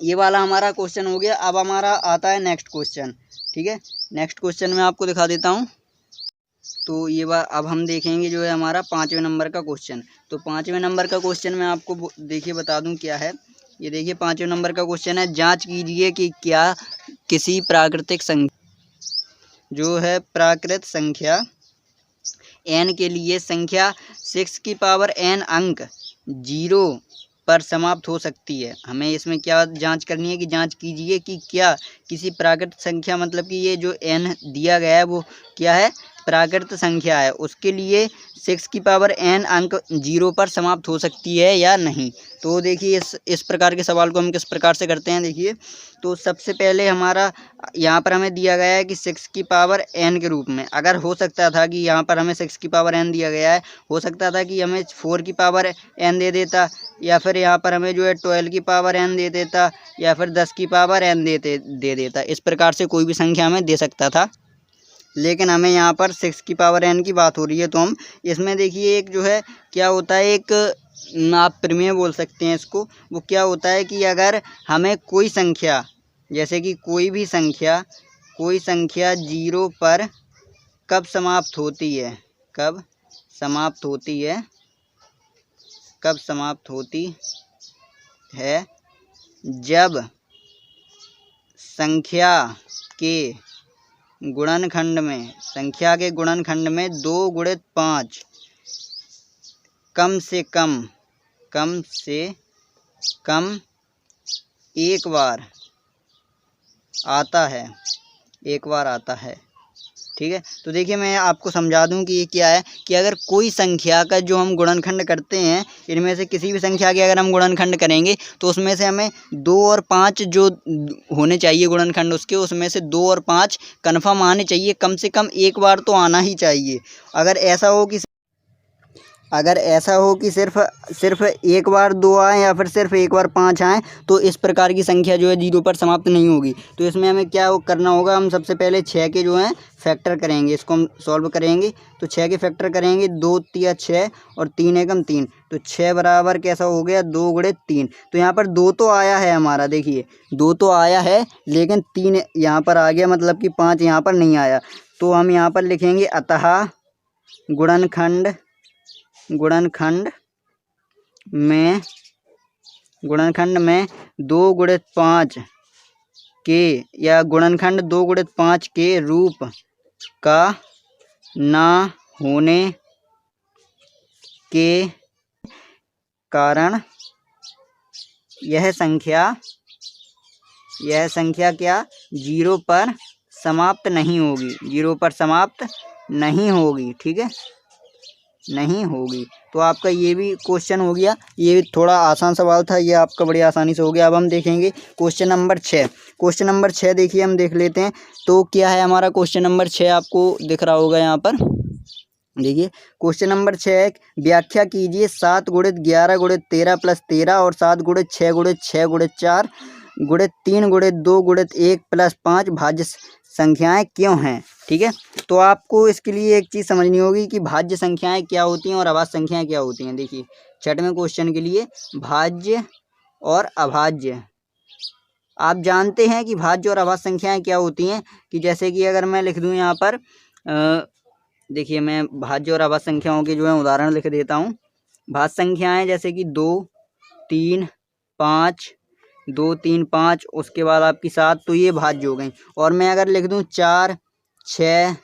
ये वाला हमारा क्वेश्चन हो गया। अब हमारा आता है नेक्स्ट क्वेश्चन। ठीक है, नेक्स्ट क्वेश्चन मैं आपको दिखा देता हूँ। तो ये अब हम देखेंगे जो है हमारा 5वें नंबर का क्वेश्चन। तो 5वें नंबर का क्वेश्चन मैं आपको देखिए बता दूं क्या है। ये देखिए 5वें नंबर का क्वेश्चन है, जांच कीजिए कि क्या किसी प्राकृतिक संख्या जो है प्राकृत संख्या n के लिए संख्या 6 की पावर n अंक 0 पर समाप्त हो सकती है। हमें इसमें क्या जांच करनी है कि जांच कीजिए कि क्या किसी प्राकृत संख्या, मतलब कि ये जो n दिया गया है वो क्या है, प्राकृत संख्या है, उसके लिए 6 की पावर n अंक 0 पर समाप्त हो सकती है या नहीं। तो देखिए इस प्रकार के सवाल को हम किस प्रकार से करते हैं। देखिए तो सबसे पहले हमारा यहाँ पर हमें दिया गया है कि 6 की पावर n के रूप में, अगर हो सकता था कि यहाँ पर हमें 6 की पावर n दिया गया है, हो सकता था कि हमें 4 की पावर n दे देता, या फिर यहाँ पर हमें जो है 12 की पावर n दे देता, या फिर 10 की पावर n दे देता। इस प्रकार से कोई भी संख्या हमें दे सकता था, लेकिन हमें यहाँ पर 6 की पावर n की बात हो रही है। तो हम इसमें देखिए एक जो है क्या होता है, एक आप प्रमेय बोल सकते हैं इसको। वो क्या होता है कि अगर हमें कोई संख्या, जैसे कि कोई भी संख्या 0 पर कब समाप्त होती है, कब समाप्त होती है, जब संख्या के गुणनखंड में 2 गुणित 5 कम से कम एक बार आता है। ठीक है। तो देखिए मैं आपको समझा दूं कि ये क्या है कि अगर कोई संख्या का जो हम गुणनखंड करते हैं, इनमें से किसी भी संख्या के अगर हम गुणनखंड करेंगे तो उसमें से हमें 2 और 5 जो होने चाहिए गुणनखंड उसके, उसमें से 2 और 5 कन्फर्म आने चाहिए, कम से कम एक बार तो आना ही चाहिए। अगर ऐसा हो कि सिर्फ एक बार 2 आए या फिर सिर्फ एक बार 5 आए तो इस प्रकार की संख्या जो है 0 पर समाप्त नहीं होगी। तो इसमें हमें क्या करना होगा, हम सबसे पहले 6 के जो हैं फैक्टर करेंगे, इसको हम सॉल्व करेंगे। तो 6 के फैक्टर करेंगे, 2 तिया 6 और 3 एकम 3, तो 6 बराबर कैसा हो गया 2 गुणे 3। तो यहाँ पर 2 तो आया है हमारा, देखिए 2 तो आया है, लेकिन 3 यहाँ पर आ गया, मतलब कि 5 यहाँ पर नहीं आया। तो हम यहाँ पर लिखेंगे अतः गुणनखंड में 2 गुणित 5 के या गुणनखंड 2 गुणित 5 के रूप का ना होने के कारण यह संख्या क्या 0 पर समाप्त नहीं होगी, 0 पर समाप्त नहीं होगी, ठीक है, नहीं होगी। तो आपका ये भी क्वेश्चन हो गया, ये थोड़ा आसान सवाल था, ये आपका बड़ी आसानी से हो गया। अब हम देखेंगे क्वेश्चन नंबर 6। क्वेश्चन नंबर 6 देखिए हम देख लेते हैं। तो क्या है हमारा क्वेश्चन नंबर 6, आपको दिख रहा होगा यहाँ पर, देखिए क्वेश्चन नंबर 6, व्याख्या कीजिए 7 गुणित 11 गुणित 13 प्लस 13 और 7 गुणित 6 गुणित 6 गुणित 4 गुणित 3 गुणित 2 गुणित 1 प्लस 5 भाज्य संख्याएं क्यों हैं, ठीक है। तो आपको इसके लिए एक चीज़ समझनी होगी कि भाज्य संख्याएं क्या होती हैं और अभाज्य संख्याएं क्या होती हैं। देखिए 6वें क्वेश्चन के लिए भाज्य और अभाज्य, आप जानते हैं कि भाज्य और अभाज्य संख्याएं क्या होती हैं, कि जैसे कि अगर मैं लिख दूं यहाँ पर, देखिए मैं भाज्य और अभाज्य संख्याओं के जो है उदाहरण लिख देता हूँ। भाज्य संख्याएं जैसे कि 2 3 5, 2 3 5, उसके बाद आपकी 7, तो ये भाज्य हो गई। और मैं अगर लिख दूं 4 6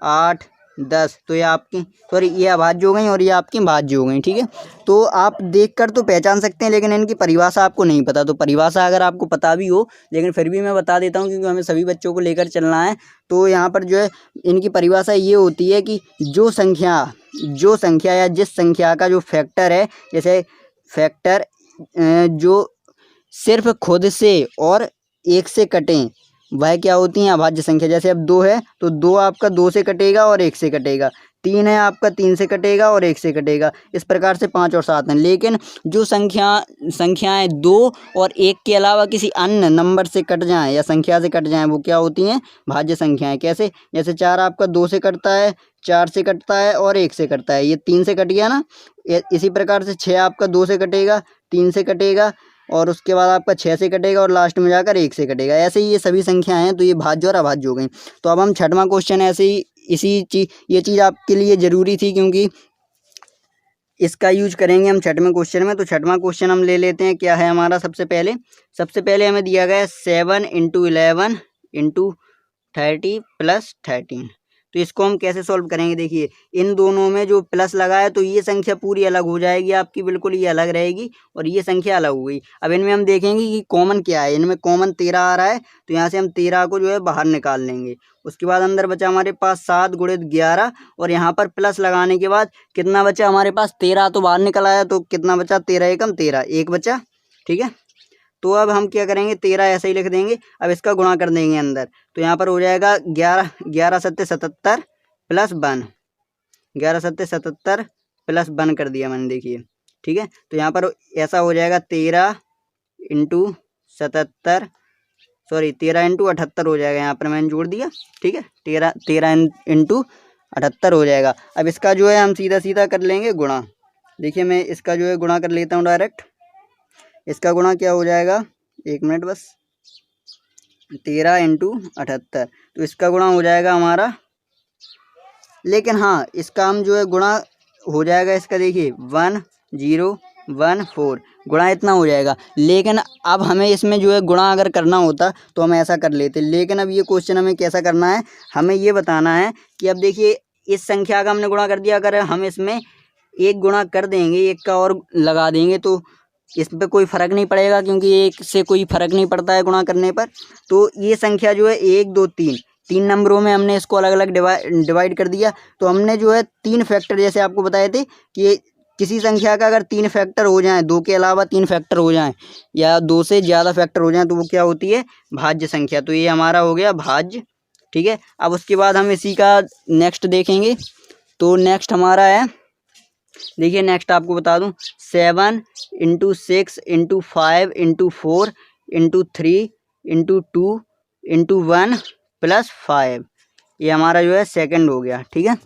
8 10, तो ये आपकी ये अभाज्य हो गई और ये आपकी भाज्य हो गई, ठीक है। तो आप देखकर तो पहचान सकते हैं, लेकिन इनकी परिभाषा आपको नहीं पता। तो परिभाषा अगर आपको पता भी हो, लेकिन फिर भी मैं बता देता हूँ क्योंकि हमें सभी बच्चों को लेकर चलना है। तो यहाँ पर जो है इनकी परिभाषा ये होती है कि जो संख्या या जिस संख्या का जो फैक्टर है, जैसे फैक्टर जो सिर्फ खुद से और 1 से कटें, वह क्या होती हैं अभाज्य संख्या। जैसे अब 2 है तो 2 आपका 2 से कटेगा और 1 से कटेगा, 3 है आपका 3 से कटेगा और 1 से कटेगा, इस प्रकार से 5 और 7 हैं। लेकिन जो संख्याएं 2 और 1 के अलावा किसी अन्य नंबर से कट जाएं या संख्या से कट जाएं, वो क्या होती हैं भाज्य संख्याएं। कैसे, जैसे 4 आपका 2 से कटता है, 4 से कटता है और 1 से कटता है, ये 3 से कट गया ना। इसी प्रकार से 6 आपका 2 से कटेगा, 3 से कटेगा और उसके बाद आपका 6 से कटेगा और लास्ट में जाकर 1 से कटेगा। ऐसे ही ये सभी संख्याएं हैं, तो ये भाज्य और अभाज्य हो गई। तो अब हम 6वां क्वेश्चन ऐसे ही ये चीज़ आपके लिए ज़रूरी थी क्योंकि इसका यूज करेंगे हम 6वें क्वेश्चन में। तो 6वां क्वेश्चन हम ले लेते हैं, क्या है हमारा। सबसे पहले हमें दिया गया है 7 × 11 × 30 + 13। तो इसको हम कैसे सॉल्व करेंगे, देखिए इन दोनों में जो प्लस लगा है तो ये संख्या पूरी अलग हो जाएगी आपकी, बिल्कुल ये अलग रहेगी और ये संख्या अलग हो गई। अब इनमें हम देखेंगे कि कॉमन क्या है। इनमें कॉमन 13 आ रहा है, तो यहाँ से हम 13 को जो है बाहर निकाल लेंगे। उसके बाद अंदर बचा हमारे पास 7 × 11 और यहाँ पर प्लस लगाने के बाद कितना बचा हमारे पास 13 तो बाहर निकल आया, तो कितना बचा 13 एकम 13, 1 बचा, ठीक है। तो अब हम क्या करेंगे 13 ऐसे ही लिख देंगे। अब इसका गुणा कर देंगे अंदर, तो यहाँ पर हो जाएगा 11 11 7 77 + 1, 11 7 77 + 1 कर दिया मैंने, देखिए ठीक है। तो यहाँ पर ऐसा हो जाएगा 13 × 77, 13 × 78 हो जाएगा, यहाँ पर मैंने जोड़ दिया, ठीक है। 13 × 78 हो जाएगा। अब इसका जो है हम सीधा कर लेंगे गुणा। देखिए मैं इसका जो है गुणा कर लेता हूँ डायरेक्ट। इसका गुणा क्या हो जाएगा, 1 मिनट बस, 13 × 78, तो इसका गुणा हो जाएगा हमारा, लेकिन हाँ इसका हम जो है गुणा हो जाएगा इसका, देखिए 1014 गुणा इतना हो जाएगा। लेकिन अब हमें इसमें जो है गुणा अगर करना होता तो हम ऐसा कर लेते, लेकिन अब ये क्वेश्चन हमें कैसा करना है, हमें ये बताना है कि अब देखिए इस संख्या का हमने गुणा कर दिया, अगर हम इसमें 1 गुणा कर देंगे, 1 का और लगा देंगे तो इस पर कोई फ़र्क नहीं पड़ेगा, क्योंकि 1 से कोई फ़र्क नहीं पड़ता है गुणा करने पर। तो ये संख्या जो है 1 2 3, 3 नंबरों में हमने इसको अलग अलग डिवाइड कर दिया। तो हमने जो है 3 फैक्टर जैसे आपको बताए थे कि किसी संख्या का अगर 3 फैक्टर हो जाएं, 2 के अलावा 3 फैक्टर हो जाएं या 2 से ज़्यादा फैक्टर हो जाएं तो वो क्या होती है, भाज्य संख्या। तो ये हमारा हो गया भाज्य, ठीक है। अब उसके बाद हम इसी का नेक्स्ट देखेंगे। तो नेक्स्ट हमारा है, देखिए नेक्स्ट आपको बता दूं, 7 × 6 × 5 × 4 × 3 × 2 × 1 + 5, ये हमारा जो है सेकंड हो गया, ठीक है,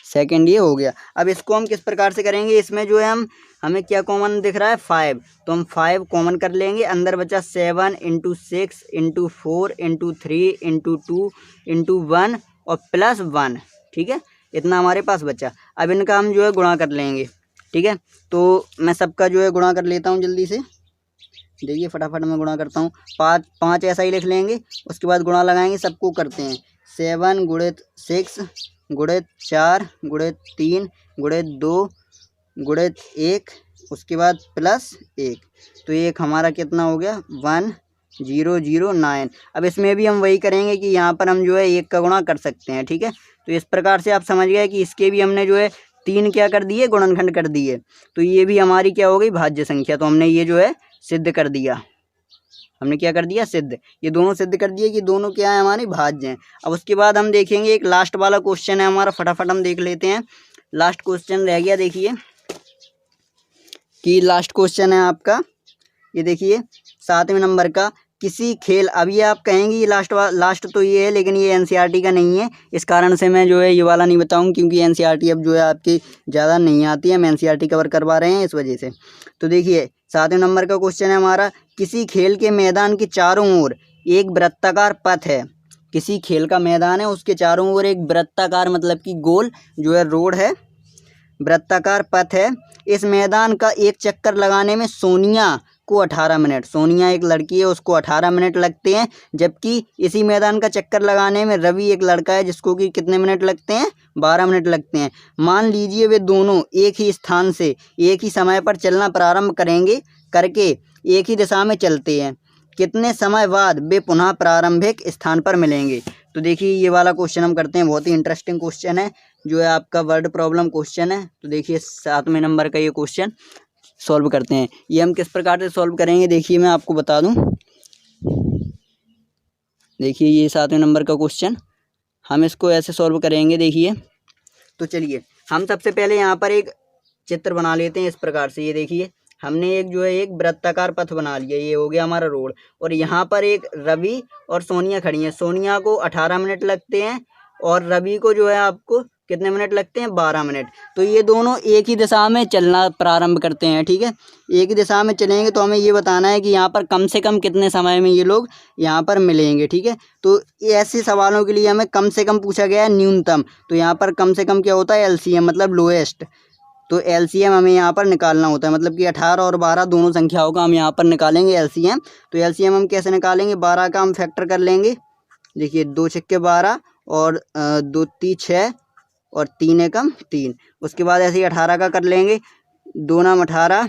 सेकंड ये हो गया। अब इसको हम किस प्रकार से करेंगे, इसमें जो है हमें क्या कॉमन दिख रहा है, 5, तो हम 5 कॉमन कर लेंगे। अंदर बचा 7 × 6 × 4 × 3 × 2 × 1 और +1, ठीक है, इतना हमारे पास बचा। अब इनका हम जो है गुणा कर लेंगे, ठीक है। तो मैं सबका जो है गुणा कर लेता हूँ जल्दी से, देखिए फटाफट मैं गुणा करता हूँ। 5 ऐसा ही लिख लेंगे, उसके बाद गुणा लगाएंगे, सबको करते हैं। 7 × 6 × 4 × 3 × 2 × 1, उसके बाद +1, तो एक हमारा कितना हो गया, 1009। अब इसमें भी हम वही करेंगे कि यहाँ पर हम जो है 1 का गुणा कर सकते हैं, ठीक है। तो इस प्रकार से आप समझ गए कि इसके भी हमने जो है 3 क्या कर दिए, गुणनखंड कर दिए। तो ये भी हमारी क्या हो गई, भाज्य संख्या। तो हमने ये जो है सिद्ध कर दिया, हमने क्या कर दिया, सिद्ध, ये दोनों सिद्ध कर दिए कि दोनों क्या है, हमारी भाज्य हैं। अब उसके बाद हम देखेंगे एक लास्ट वाला क्वेश्चन है हमारा, फटाफट हम देख लेते हैं। लास्ट क्वेश्चन रह गया, देखिए कि लास्ट क्वेश्चन है आपका, ये देखिए 7वें नंबर का, किसी खेल, अब ये आप कहेंगे ये लास्ट तो ये है, लेकिन ये एनसीईआरटी का नहीं है, इस कारण से मैं जो है ये वाला नहीं बताऊँ, क्योंकि एनसीईआरटी अब जो है आपकी ज़्यादा नहीं आती है, हम एनसीईआरटी कवर करवा रहे हैं इस वजह से। तो देखिए 7वें नंबर का क्वेश्चन है हमारा, किसी खेल के मैदान के चारों ओर एक वृत्ताकार पथ है। किसी खेल का मैदान है, उसके चारों ओर एक वृत्ताकार मतलब कि गोल जो है रोड है, वृत्ताकार पथ है। इस मैदान का एक चक्कर लगाने में सोनिया को 18 मिनट, सोनिया एक लड़की है, उसको 18 मिनट लगते हैं, जबकि इसी मैदान का चक्कर लगाने में रवि एक लड़का है, जिसको कि कितने मिनट लगते हैं, 12 मिनट लगते हैं। मान लीजिए वे दोनों एक ही स्थान से एक ही समय पर चलना प्रारंभ करके एक ही दिशा में चलते हैं, कितने समय बाद वे पुनः प्रारंभिक स्थान पर मिलेंगे। तो देखिए ये वाला क्वेश्चन हम करते हैं, बहुत ही इंटरेस्टिंग क्वेश्चन है, जो है आपका वर्ड प्रॉब्लम क्वेश्चन है। तो देखिए 7वें नंबर का ये क्वेश्चन सॉल्व करते हैं। ये हम किस प्रकार से सॉल्व करेंगे, देखिए मैं आपको बता दूं। देखिए ये 7वें नंबर का क्वेश्चन, हम इसको ऐसे सॉल्व करेंगे, देखिए। तो चलिए हम सबसे पहले यहाँ पर एक चित्र बना लेते हैं इस प्रकार से। ये देखिए हमने एक जो है एक वृत्ताकार पथ बना लिया, ये हो गया हमारा रोड, और यहाँ पर एक रवि और सोनिया खड़ी हैं। सोनिया को 18 मिनट लगते हैं और रवि को जो है आपको कितने मिनट लगते हैं, 12 मिनट। तो ये दोनों एक ही दिशा में चलना प्रारंभ करते हैं, ठीक है, एक ही दिशा में चलेंगे। तो हमें ये बताना है कि यहाँ पर कम से कम कितने समय में ये लोग यहाँ पर मिलेंगे, ठीक है। तो ऐसे सवालों के लिए हमें कम से कम पूछा गया है, न्यूनतम। तो यहाँ पर कम से कम क्या होता है, एलसीएम मतलब लोएस्ट। तो एलसीएम हमें यहाँ पर निकालना होता है, मतलब कि 18 और 12 दोनों संख्याओं का हम यहाँ पर निकालेंगे एलसीएम। तो एलसीएम हम कैसे निकालेंगे, 12 का हम फैक्टर कर लेंगे। देखिए 2 छक्के 12 और 2 3 6 और 3 एकम 3। उसके बाद ऐसे ही 18 का कर लेंगे, 2 नाम 18,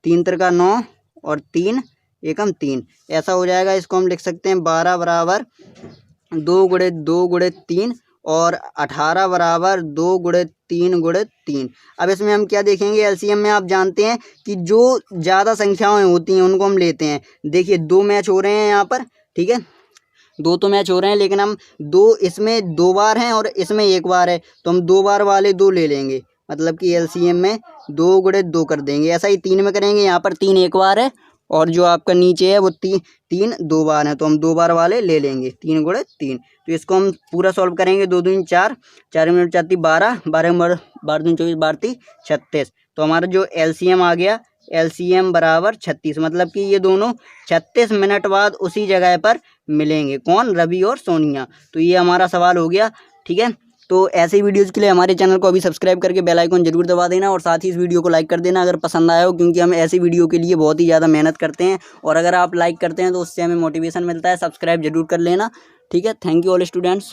3 त्रिका 9 और 3 एकम 3, ऐसा हो जाएगा। इसको हम लिख सकते हैं 12 बराबर 2 × 2 × 3 और 18 बराबर 2 × 3 × 3। अब इसमें हम क्या देखेंगे, एलसीएम में आप जानते हैं कि जो ज़्यादा संख्याएं होती हैं उनको हम लेते हैं। देखिए 2 मैच हो रहे हैं यहाँ पर, ठीक है, 2 तो मैच हो रहे हैं, लेकिन हम 2 इसमें 2 बार हैं और इसमें 1 बार है, तो हम 2 बार वाले 2 ले लेंगे, मतलब कि एलसीएम में 2 × 2 कर देंगे। ऐसा ही 3 में करेंगे, यहाँ पर 3 1 बार है और जो आपका नीचे है वो 3 2 बार है, तो हम 2 बार वाले ले लेंगे, 3 × 3। तो इसको हम पूरा सॉल्व करेंगे, 2 दूनी 4, 4 मिनट 4 12, 12 12 दूनी 24, 12 36। तो हमारा जो एलसीएम आ गया, एलसीएम बराबर 36, मतलब कि ये दोनों 36 मिनट बाद उसी जगह पर मिलेंगे, कौन, रवि और सोनिया। तो ये हमारा सवाल हो गया, ठीक है। तो ऐसे वीडियोज़ के लिए हमारे चैनल को अभी सब्सक्राइब करके बेल आइकन जरूर दबा देना, और साथ ही इस वीडियो को लाइक कर देना अगर पसंद आया हो, क्योंकि हम ऐसी वीडियो के लिए बहुत ही ज़्यादा मेहनत करते हैं, और अगर आप लाइक करते हैं तो उससे हमें मोटिवेशन मिलता है। सब्सक्राइब जरूर कर लेना, ठीक है। Thank you all students.